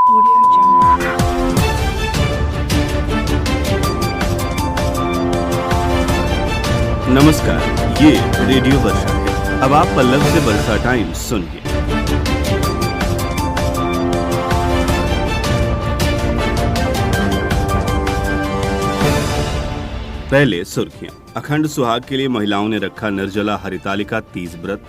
Audio Jungle. नमस्कार, ये radio वर्षा है। अब आप पल्लव से वर्षा टाइम्स सुनिए। पहले सुर्खियां। अखंड सुहाग के लिए महिलाओं ने रखा निर्जला हरितालिका तीज व्रत।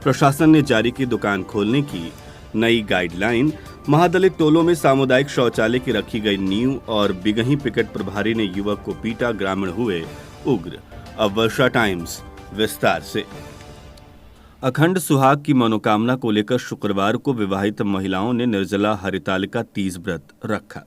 प्रशासन ने जारी की दुकान खोलने की नई गाइडलाइन। महादलित टोलों में सामुदायिक शौचालय की रखी गई नींव और बिगही पिकेट प्रभारी ने युवक को पीटा, ग्रामीण हुए उग्र। अब वर्षा टाइम्स विस्तार से। अखंड सुहाग की मनोकामना को लेकर शुक्रवार को विवाहित महिलाओं ने निर्जला हरितालिका तीज व्रत रखा।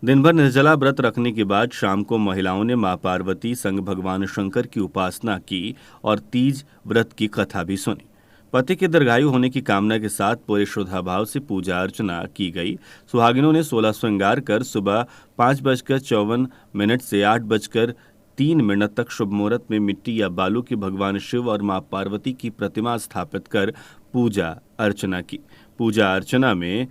दिन भर निर्जला व्रत रखने के बाद शाम को महिलाओं ने मां पार्वती संग भगवान शंकर की उपासना की और तीज व्रत की कथा भी सुनी। पति के दीर्घायु होने की कामना के साथ पूरे श्रद्धाभाव से पूजा अर्चना की गई। सुहागिनों ने 16 श्रृंगार कर सुबह 5:54 से 8:03 तक शुभ मुहूर्त में मिट्टी या बालू की भगवान शिव और मां पार्वती की प्रतिमा स्थापित कर पूजा अर्चना की। पूजा अर्चना में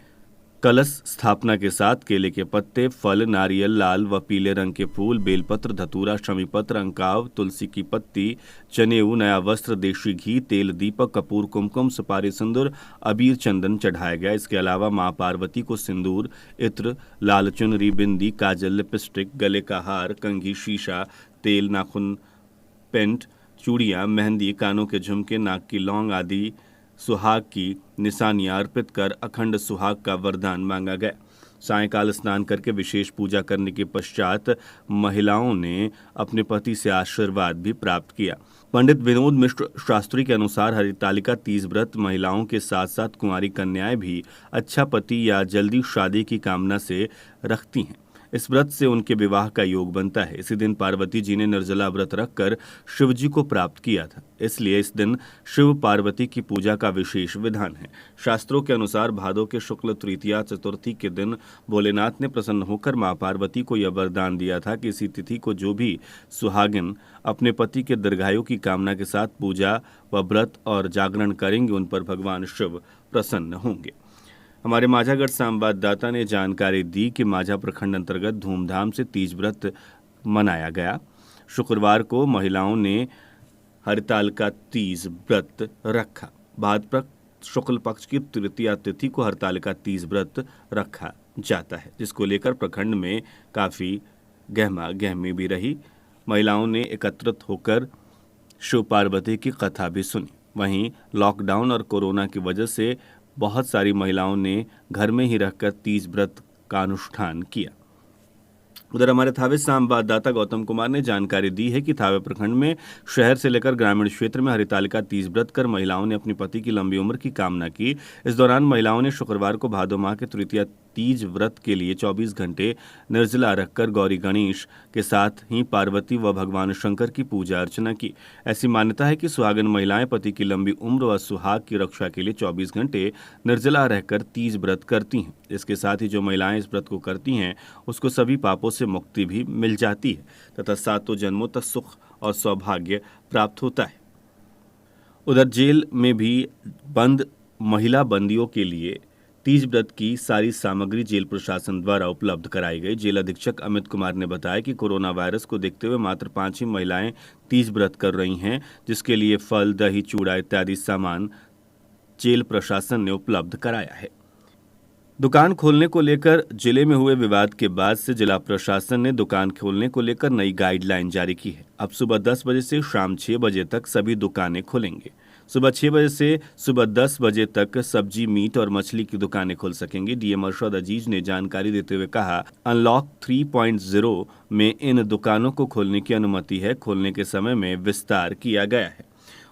कलश स्थापना के साथ केले के पत्ते, फल, नारियल, लाल व पीले रंग के फूल, बेलपत्र, धतूरा, शमीपत्र, अंकाव, तुलसी की पत्ती, जनेऊ, नया वस्त्र, देशी घी, तेल, दीपक, कपूर, कुमकुम, सुपारी, सिंदूर, अबीर, चंदन चढ़ाया गया। इसके अलावा मां पार्वती को सिंदूर, इत्र, लाल चुनरी, बिंदी, काजल, लिपस्टिक, गले का हार, कंघी, शीशा, तेल, नाखून, पेंट, चूड़ियां, मेहंदी, कानों के झुमके, नाक की लौंग आदि सुहाग की निशानियां अर्पित कर अखंड सुहाग का वरदान मांगा गया। सायंकाल स्नान करके विशेष पूजा करने के पश्चात महिलाओं ने अपने पति से आशीर्वाद भी प्राप्त किया। पंडित विनोद मिश्र शास्त्री के अनुसार हरितालिका तीज व्रत महिलाओं के साथ साथ कुंवारी कन्याएं भी अच्छा पति या जल्दी शादी की कामना से रखती हैं। इस व्रत से उनके विवाह का योग बनता है। इसी दिन पार्वती जी ने निर्जला व्रत रखकर शिव जी को प्राप्त किया था, इसलिए इस दिन शिव पार्वती की पूजा का विशेष विधान है। शास्त्रों के अनुसार भादों के शुक्ल तृतीया चतुर्थी के दिन भोलेनाथ ने प्रसन्न होकर मां पार्वती को यह वरदान दिया था कि इसी तिथि को जो भी सुहागिन अपने पति के दीर्घायु की कामना के साथ पूजा व व्रत और जागरण करेंगे, उन पर भगवान शिव प्रसन्न होंगे। हमारे माझागढ़ संवाददाता ने जानकारी दी कि माझा प्रखंड अंतर्गत धूमधाम से तीज व्रत मनाया गया। शुक्रवार को महिलाओं ने हरितालिका तीज व्रत रखा। भाद्रपद शुक्ल पक्ष की तृतीया तिथि को हरितालिका तीज व्रत रखा जाता है, जिसको लेकर प्रखंड में काफी गहमा गहमी भी रही। महिलाओं ने एकत्रित होकर शिव पार्वती की कथा भी सुनी। वहीं लॉकडाउन और कोरोना की वजह से बहुत सारी महिलाओं ने घर में ही रहकर तीज व्रत का अनुष्ठान किया। उधर हमारे थावे संवाददाता गौतम कुमार ने जानकारी दी है कि थावे प्रखंड में शहर से लेकर ग्रामीण क्षेत्र में हरितालिका तीज व्रत कर महिलाओं ने अपनी पति की लंबी उम्र की कामना की। इस दौरान महिलाओं ने शुक्रवार को भादो माह के तृतीया तीज व्रत के लिए 24 घंटे निर्जला रखकर गौरी गणेश के साथ ही पार्वती व भगवान शंकर की पूजा अर्चना की। ऐसी मान्यता है कि सुहागन महिलाएं पति की लंबी उम्र व सुहाग की रक्षा के लिए 24 घंटे निर्जला रहकर तीज व्रत करती हैं। इसके साथ ही जो महिलाएं इस व्रत को करती हैं उसको सभी पापों से मुक्ति भी मिल जाती है तथा सातों जन्मों तक सुख और सौभाग्य प्राप्त होता है। उधर जेल में भी बंद महिला बंदियों के लिए तीज व्रत की सारी सामग्री जेल प्रशासन द्वारा उपलब्ध कराई गई। जेल अधीक्षक अमित कुमार ने बताया कि कोरोना वायरस को देखते हुए मात्र 5 ही महिलाएं तीज व्रत कर रही हैं, जिसके लिए फल, दही, चूड़ा इत्यादि सामान जेल प्रशासन ने उपलब्ध कराया है। दुकान खोलने को लेकर जिले में हुए विवाद के बाद से जिला प्रशासन ने दुकान खोलने को लेकर नई गाइडलाइन जारी की है। अब सुबह 10 बजे से शाम 6 बजे तक सभी दुकानें खुलेंगे। सुबह 6 बजे से सुबह 10 बजे तक सब्जी, मीट और मछली की दुकानें खुल सकेंगी। डीएम अरशद अजीज ने जानकारी देते हुए कहा, अनलॉक 3.0 में इन दुकानों को खोलने की अनुमति है। खोलने के समय में विस्तार किया गया है।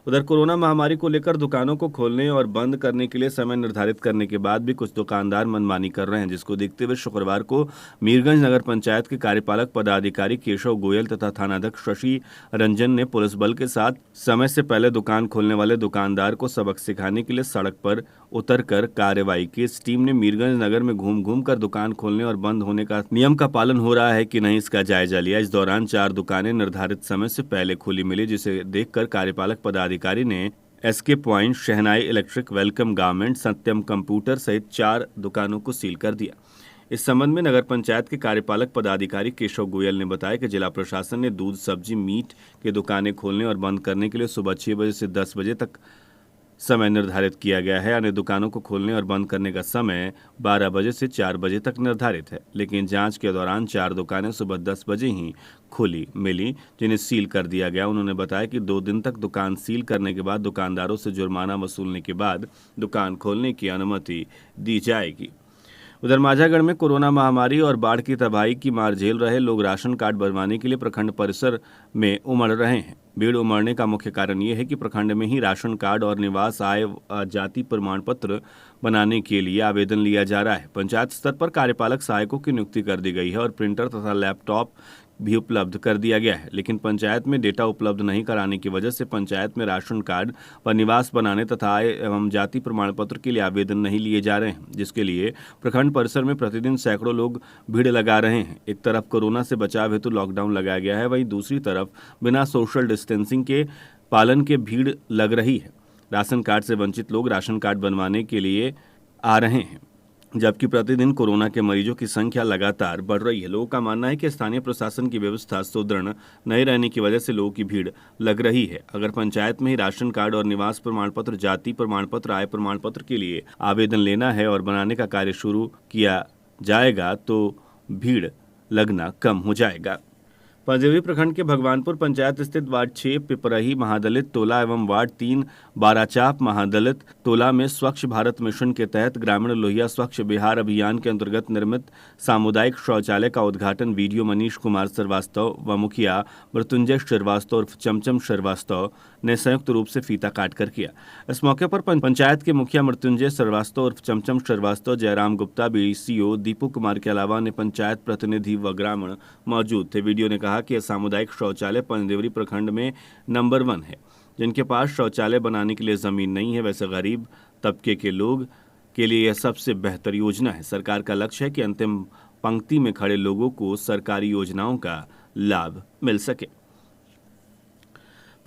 उधर कोरोना महामारी को लेकर दुकानों को खोलने और बंद करने के लिए समय निर्धारित करने के बाद भी कुछ दुकानदार मनमानी कर रहे हैं, जिसको देखते हुए शुक्रवार को मीरगंज नगर पंचायत के कार्यपालक पदाधिकारी केशव गोयल तथा थानाध्यक्ष शशि रंजन ने पुलिस बल के साथ समय से पहले दुकान खोलने वाले दुकानदार को सबक सिखाने के लिए सड़क पर उतरकर कार्रवाई की। इस टीम ने मीरगंज नगर में घूम घूम कर दुकान खोलने और बंद होने का नियम का पालन हो रहा है कि नहीं इसका जायजा लिया। इस दौरान 4 दुकानें निर्धारित समय से पहले खुली मिली, जिसे देखकर कार्यपालक पदाधिकारी ने एसके पॉइंट, शहनाई इलेक्ट्रिक, वेलकम गारमेंट, सत्यम कंप्यूटर सहित 4 दुकानों को सील कर दिया। इस संबंध में नगर पंचायत के कार्यपालक पदाधिकारी केशव गोयल ने बताया कि जिला प्रशासन ने दूध, सब्जी, मीट की दुकानें खोलने और बंद करने के लिए सुबह 6 बजे से 10 बजे तक समय निर्धारित किया गया है। अन्य दुकानों को खोलने और बंद करने का समय 12 बजे से 4 बजे तक निर्धारित है, लेकिन जांच के दौरान 4 दुकानें सुबह 10 बजे ही खुली मिली, जिन्हें सील कर दिया गया। उन्होंने बताया कि 2 दिन तक दुकान सील करने के बाद दुकानदारों से जुर्माना वसूलने के बाद दुकान खोलने की अनुमति दी जाएगी। उधर माझागढ़ में कोरोना महामारी और बाढ़ की तबाही की मार झेल रहे लोग राशन कार्ड बनवाने के लिए प्रखंड परिसर में उमड़ रहे हैं। भीड़ उमड़ने का मुख्य कारण ये है कि प्रखंड में ही राशन कार्ड और निवास आय जाति प्रमाण पत्र बनाने के लिए आवेदन लिया जा रहा है। पंचायत स्तर पर कार्यपालक सहायकों की नियुक्ति कर दी गई है और प्रिंटर तथा लैपटॉप भी उपलब्ध कर दिया गया है, लेकिन पंचायत में डेटा उपलब्ध नहीं कराने की वजह से पंचायत में राशन कार्ड पर निवास बनाने तथा आय एवं जाति प्रमाण पत्र के लिए आवेदन नहीं लिए जा रहे हैं, जिसके लिए प्रखंड परिसर में प्रतिदिन सैकड़ों लोग भीड़ लगा रहे हैं। एक तरफ कोरोना से बचाव हेतु लॉकडाउन लगाया गया है, वहीं दूसरी तरफ बिना सोशल डिस्टेंसिंग के पालन के भीड़ लग रही है। राशन कार्ड से वंचित लोग राशन कार्ड बनवाने के लिए आ रहे हैं, जबकि प्रतिदिन कोरोना के मरीजों की संख्या लगातार बढ़ रही है। लोगों का मानना है कि स्थानीय प्रशासन की व्यवस्था सुदृढ़ नहीं रहने की वजह से लोगों की भीड़ लग रही है। अगर पंचायत में ही राशन कार्ड और निवास प्रमाण पत्र, जाति प्रमाण पत्र, आय प्रमाण पत्र के लिए आवेदन लेना है और बनाने का कार्य शुरू किया जाएगा तो भीड़ लगना कम हो जाएगा। पंजदेवरी प्रखंड के भगवानपुर पंचायत स्थित वार्ड 6 पिपरही महादलित टोला एवं वार्ड 3 बाराचाप महादलित टोला में स्वच्छ भारत मिशन के तहत ग्रामीण लोहिया स्वच्छ बिहार अभियान के अंतर्गत निर्मित सामुदायिक शौचालय का उद्घाटन वीडियो मनीष कुमार श्रीवास्तव व मुखिया मृत्युंजय श्रीवास्तव और चमचम श्रीवास्तव ने संयुक्त रूप से फीता काटकर किया। इस मौके पर पंचायत के मुखिया मृत्युंजय श्रीवास्तव और चमचम श्रीवास्तव, जयराम गुप्ता, बीसीओ दीपू कुमार के अलावा अन्य पंचायत प्रतिनिधि व ग्रामीण मौजूद थे। वीडियो ने कहा कि यह सामुदायिक शौचालय पंजदेवरी प्रखंड में नंबर 1 है। जिनके पास शौचालय बनाने के लिए जमीन नहीं है, वैसे गरीब तबके के लोग के लिए यह सबसे बेहतर योजना है। सरकार का लक्ष्य है कि अंतिम पंक्ति में खड़े लोगों को सरकारी योजनाओं का लाभ मिल सके।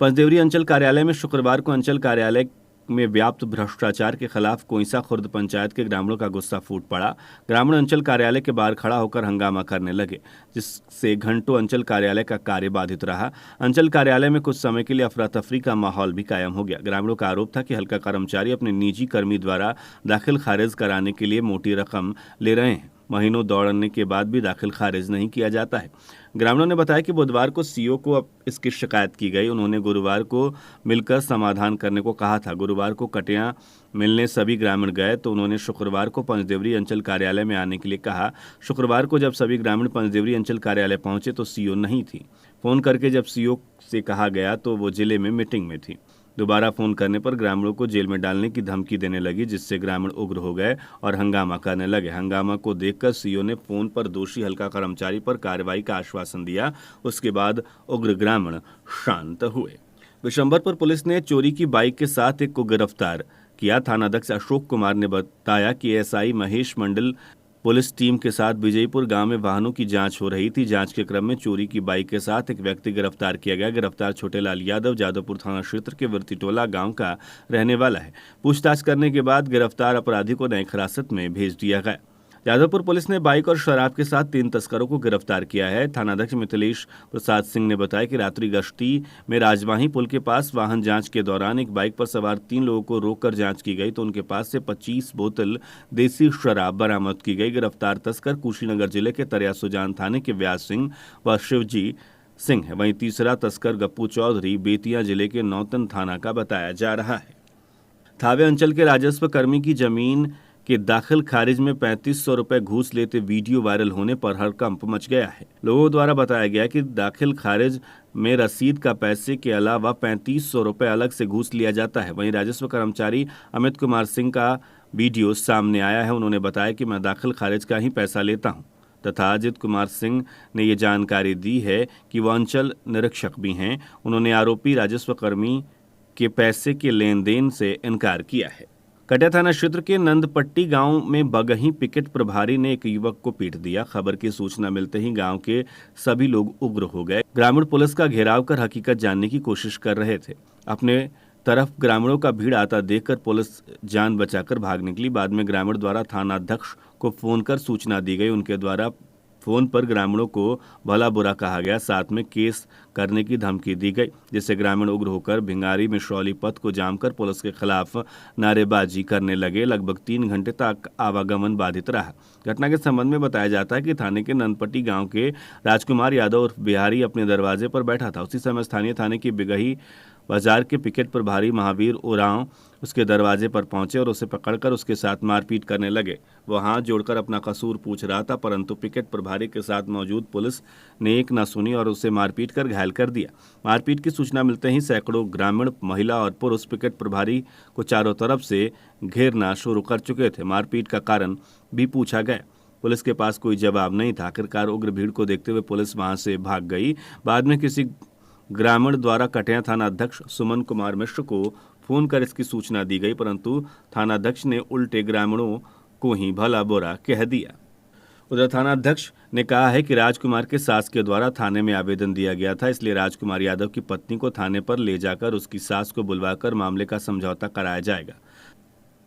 पंजदेवरी अंचल कार्यालय में शुक्रवार को अंचल कार्यालय में व्याप्त भ्रष्टाचार के खिलाफ कोइंसा खुर्द पंचायत के ग्रामीणों का गुस्सा फूट पड़ा। ग्रामीण अंचल कार्यालय के बाहर खड़ा होकर हंगामा करने लगे, जिससे घंटों अंचल कार्यालय का कार्य बाधित रहा। अंचल कार्यालय में कुछ समय के लिए अफरा तफरी का माहौल भी कायम हो गया। ग्रामीणों का आरोप था कि हल्का कर्मचारी अपने निजी कर्मी द्वारा दाखिल खारिज कराने के लिए मोटी रकम ले रहे हैं। महीनों दौड़ने के बाद भी दाखिल खारिज नहीं किया जाता है। ग्रामीणों ने बताया कि बुधवार को सीओ को अब इसकी शिकायत की गई। उन्होंने गुरुवार को मिलकर समाधान करने को कहा था। गुरुवार को कटियां मिलने सभी ग्रामीण गए तो उन्होंने शुक्रवार को पंजदेवरी अंचल कार्यालय में आने के लिए कहा। शुक्रवार को जब सभी ग्रामीण पंजदेवरी अंचल कार्यालय पहुंचे तो सीओ नहीं थी। फोन करके जब सीओ से कहा गया तो वो जिले में मीटिंग में थी। दोबारा फोन करने पर ग्रामीणों को जेल में डालने की धमकी देने लगी, जिससे ग्रामीण उग्र हो गए और हंगामा करने लगे। हंगामा को देखकर सीओ ने फोन पर दोषी हल्का कर्मचारी पर कार्रवाई का आश्वासन दिया। उसके बाद उग्र ग्रामीण शांत हुए। विशंबरपुर पुलिस ने चोरी की बाइक के साथ एक को गिरफ्तार किया। थानाध्यक्ष अशोक कुमार ने बताया कि एसआई महेश मंडल पुलिस टीम के साथ विजयपुर गांव में वाहनों की जांच हो रही थी। जांच के क्रम में चोरी की बाइक के साथ एक व्यक्ति गिरफ्तार किया गया। गिरफ्तार छोटेलाल यादव जादवपुर थाना क्षेत्र के वर्तीटोला गांव का रहने वाला है। पूछताछ करने के बाद गिरफ्तार अपराधी को न्यायिक हिरासत में भेज दिया गया। जादवपुर पुलिस ने बाइक और शराब के साथ 3 तस्करों को गिरफ्तार किया है। थानाध्यक्ष मिथिलेश प्रसाद सिंह ने बताया कि रात्रि गश्ती में राजवाही पुल के पास वाहन जांच के दौरान एक बाइक पर सवार 3 लोगों को रोककर जांच की गई तो उनके पास से 25 बोतल देसी शराब बरामद की गई। गिरफ्तार तस्कर कुशीनगर जिले के तरिया सुजान थाने के व्यास सिंह व शिवजी सिंह है। वहीं तीसरा तस्कर गप्पू चौधरी बेतिया जिले के नौतन थाना का बताया जा रहा है। थावे अंचल के राजस्व कर्मी की जमीन के दाखिल खारिज में 3500 रुपए घूस लेते वीडियो वायरल होने पर हड़कंप मच गया है। लोगों द्वारा बताया गया कि दाखिल खारिज में रसीद का पैसे के अलावा 3500 रुपए अलग से घूस लिया जाता है। वहीं राजस्व कर्मचारी अमित कुमार सिंह का वीडियो सामने आया है। उन्होंने बताया कि मैं दाखिल खारिज का ही पैसा लेता हूं तथा अजित कुमार सिंह ने ये जानकारी दी है कि वह अंचल निरीक्षक भी हैं। उन्होंने आरोपी राजस्व कर्मी के पैसे के लेन देन से इनकार किया है। कटिया थाना क्षेत्र के नंदपट्टी गांव में बगही पिकेट प्रभारी ने एक युवक को पीट दिया। खबर की सूचना मिलते ही गांव के सभी लोग उग्र हो गए। ग्रामीण पुलिस का घेराव कर हकीकत जानने की कोशिश कर रहे थे। अपने तरफ ग्रामीणों का भीड़ आता देखकर पुलिस जान बचाकर भाग निकली। बाद में ग्रामीण द्वारा थानाध्यक्ष को फोन कर सूचना दी गई। उनके द्वारा फोन पर ग्रामीणों को भला बुरा कहा गया, साथ में केस करने की धमकी दी गई, जिससे ग्रामीण उग्र होकर भिंगारी मिश्रौली पथ को जाम कर पुलिस के खिलाफ नारेबाजी करने लगे। लगभग 3 घंटे तक आवागमन बाधित रहा। घटना के संबंध में बताया जाता है कि थाने के नंदपट्टी गांव के राजकुमार यादव और बिहारी अपने दरवाजे पर बैठा था। उसी समय स्थानीय थाने की बिगही बाजार के पिकेट प्रभारी महावीर उरांव उसके दरवाजे पर पहुंचे और उसे पकड़कर उसके साथ मारपीट करने लगे। वह हाथ जोड़कर अपना कसूर पूछ रहा था, परंतु पिकेट प्रभारी के साथ मौजूद पुलिस ने एक न सुनी और उसे मारपीट कर घायल कर दिया। मारपीट की सूचना मिलते ही सैकड़ों ग्रामीण, महिला और पुरुष पिकेट प्रभारी को चारों तरफ से घेरना शुरू कर चुके थे। मारपीट का कारण भी पूछा गया। पुलिस के पास कोई जवाब नहीं था। आखिरकार उग्र भीड़ को देखते हुए पुलिस वहां से भाग गई। बाद में किसी ग्रामीण द्वारा कटिया थानाध्यक्ष सुमन कुमार मिश्र को फोन कर इसकी सूचना दी गई, परंतु थानाध्यक्ष ने उल्टे ग्रामीणों को ही भला बुरा कह दिया। उधर थानाध्यक्ष ने कहा है कि राजकुमार के सास के द्वारा थाने में आवेदन दिया गया था, इसलिए राजकुमार यादव की पत्नी को थाने पर ले जाकर उसकी सास को बुलवाकर मामले का समझौता कराया जाएगा।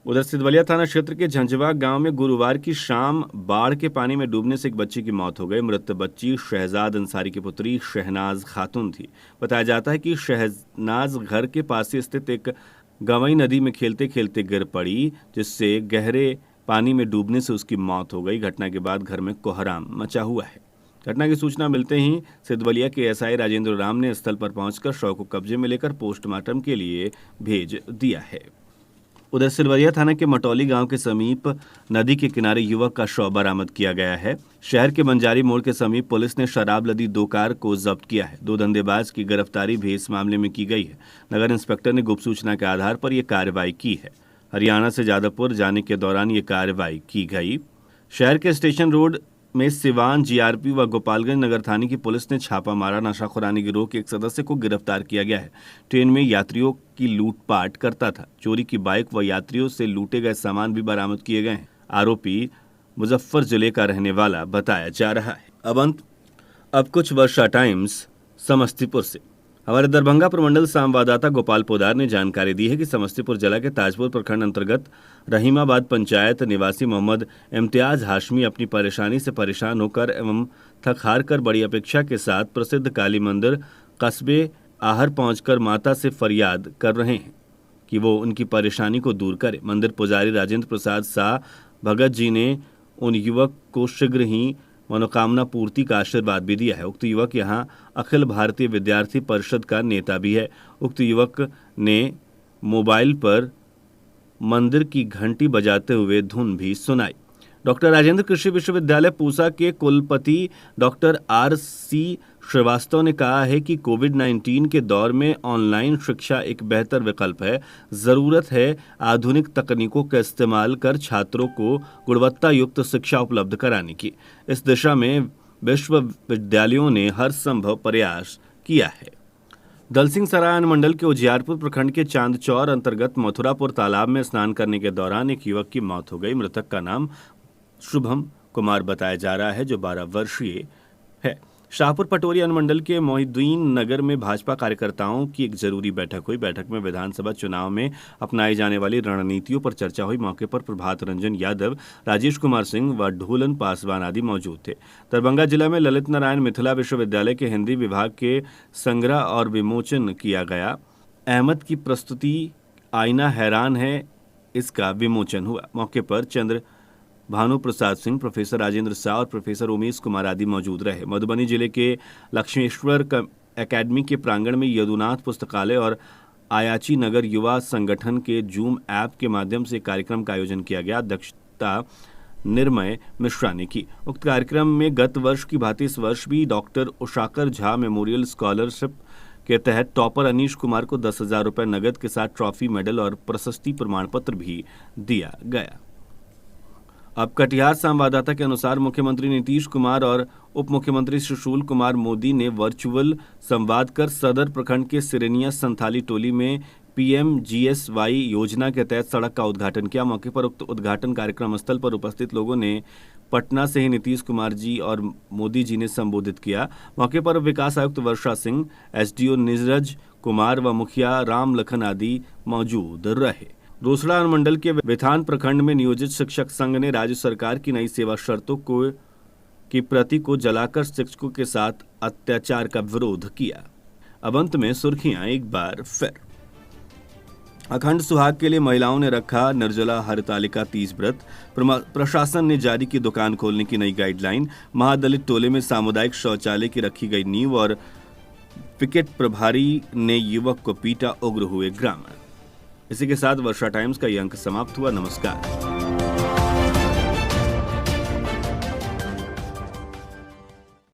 उधर सिद्धवलिया थाना क्षेत्र के झंझवा गांव में गुरुवार की शाम बाढ़ के पानी में डूबने से एक बच्ची की मौत हो गई। मृत बच्ची शहजाद अंसारी की पुत्री शहनाज खातून थी। बताया जाता है कि शहनाज घर के पास ही स्थित एक गवई नदी में खेलते खेलते गिर पड़ी, जिससे गहरे पानी में डूबने से उसकी मौत हो गई। घटना के बाद घर में कोहराम मचा हुआ है। घटना की सूचना मिलते ही सिद्धवलिया के एसआई राजेंद्र राम ने स्थल पर पहुंचकर शव को कब्जे में लेकर पोस्टमार्टम के लिए भेज दिया है। उधर सिलवरिया थाना के मटौली गांव के समीप नदी के किनारे युवक का शव बरामद किया गया है। शहर के बंजारी मोड़ के समीप पुलिस ने शराब लदी 2 कार को जब्त किया है। 2 धंधेबाज की गिरफ्तारी भी इस मामले में की गई है। नगर इंस्पेक्टर ने गुप्त सूचना के आधार पर यह कार्रवाई की है। हरियाणा से जादवपुर जाने के दौरान ये कार्रवाई की गई। शहर के स्टेशन रोड में सिवान जीआरपी व गोपालगंज नगर थाने की पुलिस ने छापा मारा। नशाखुरानी गिरोह के एक सदस्य को गिरफ्तार किया गया है। ट्रेन में यात्रियों की लूटपाट करता था। चोरी की बाइक व यात्रियों से लूटे गए सामान भी बरामद किए गए हैं। आरोपी मुजफ्फर जिले का रहने वाला बताया जा रहा है। अब कुछ वर्षा टाइम्स समस्तीपुर से। हमारे दरभंगा प्रमंडल संवाददाता गोपाल पोदार ने जानकारी दी है कि समस्तीपुर जिला के ताजपुर प्रखंड अंतर्गत रहीमाबाद पंचायत निवासी मोहम्मद इम्तियाज हाशमी अपनी परेशानी से परेशान होकर एवं थक हार कर बड़ी अपेक्षा के साथ प्रसिद्ध काली मंदिर कस्बे आहर पहुंचकर माता से फरियाद कर रहे हैं कि वो उनकी परेशानी को दूर करे। मंदिर पुजारी राजेंद्र प्रसाद शाह भगत जी ने उन युवक को शीघ्र ही मनोकामना पूर्ति का आशीर्वाद भी दिया है। उक्त युवक यहां अखिल भारतीय विद्यार्थी परिषद का नेता भी है। उक्त युवक ने मोबाइल पर मंदिर की घंटी बजाते हुए धुन भी सुनाई। डॉक्टर राजेंद्र कृषि विश्वविद्यालय पूसा के कुलपति डॉक्टर आर.सी. श्रीवास्तव ने कहा है कि कोविड-19 के दौर में ऑनलाइन शिक्षा एक बेहतर विकल्प है। जरूरत है आधुनिक तकनीकों का इस्तेमाल कर छात्रों को गुणवत्ता युक्त शिक्षा उपलब्ध कराने की। इस दिशा में विश्वविद्यालयों ने हर संभव प्रयास किया है। दलसिंह सराय अनुमंडल के उजियारपुर प्रखंड के चांदचौर अंतर्गत मथुरापुर तालाब में स्नान करने के दौरान एक युवक की मौत हो गई। मृतक का नाम शुभम कुमार बताया जा रहा है, जो 12 वर्षीय है। शाहपुर पटोरी अनुमंडल के मोहिद्दीन नगर में भाजपा कार्यकर्ताओं की एक जरूरी बैठक हुई। बैठक में विधानसभा चुनाव में अपनाई जाने वाली रणनीतियों पर चर्चा हुई। मौके पर प्रभात रंजन यादव, राजेश कुमार सिंह व ढोलन पासवान आदि मौजूद थे। दरभंगा जिला में ललित नारायण मिथिला विश्वविद्यालय के हिंदी विभाग के संग्रह और विमोचन किया गया। अहमद की प्रस्तुति आईना हैरान है, इसका विमोचन हुआ। मौके पर चंद्र भानु प्रसाद सिंह, प्रोफेसर राजेंद्र शाह और प्रोफेसर उमेश कुमार आदि मौजूद रहे। मधुबनी जिले के लक्ष्मेश्वर एकेडमी के प्रांगण में यदुनाथ पुस्तकालय और आयाची नगर युवा संगठन के जूम ऐप के माध्यम से कार्यक्रम का आयोजन किया गया। अध्यक्षता निर्मय मिश्रा ने की। उक्त कार्यक्रम में गत वर्ष की भांति इस वर्ष भी डॉक्टर उषाकर झा मेमोरियल स्कॉलरशिप के तहत टॉपर अनीश कुमार को 10,000 रुपये नगद के साथ ट्रॉफी, मेडल और प्रशस्ति प्रमाण पत्र भी दिया गया। अब कटिहार संवाददाता के अनुसार मुख्यमंत्री नीतीश कुमार और उप मुख्यमंत्री सुशील कुमार मोदी ने वर्चुअल संवाद कर सदर प्रखंड के सिरेनिया संथाली टोली में PMGSY योजना के तहत सड़क का उद्घाटन किया। मौके पर उक्त उद्घाटन कार्यक्रम स्थल पर उपस्थित लोगों ने पटना से ही नीतीश कुमार जी और मोदी जी ने संबोधित किया। मौके पर विकास आयुक्त वर्षा सिंह, SDO नीरज कुमार व मुखिया राम लखन आदि मौजूद रहे। रोसड़ा अनुमंडल के बेथान प्रखंड में नियोजित शिक्षक संघ ने राज्य सरकार की नई सेवा शर्तों की प्रति को जलाकर शिक्षकों के साथ अत्याचार का विरोध किया। अब अंत में सुर्खियां एक बार फिर। अखंड सुहाग के लिए महिलाओं ने रखा निर्जला हरितालिका 30 व्रत। प्रशासन ने जारी की दुकान खोलने की नई गाइडलाइन। महादलित टोले में सामुदायिक शौचालय की रखी गई नींव और पिकेट प्रभारी ने युवक को पीटा, उग्र हुए ग्रामीण। इसी के साथ वर्षा टाइम्स का ये अंक समाप्त हुआ। नमस्कार।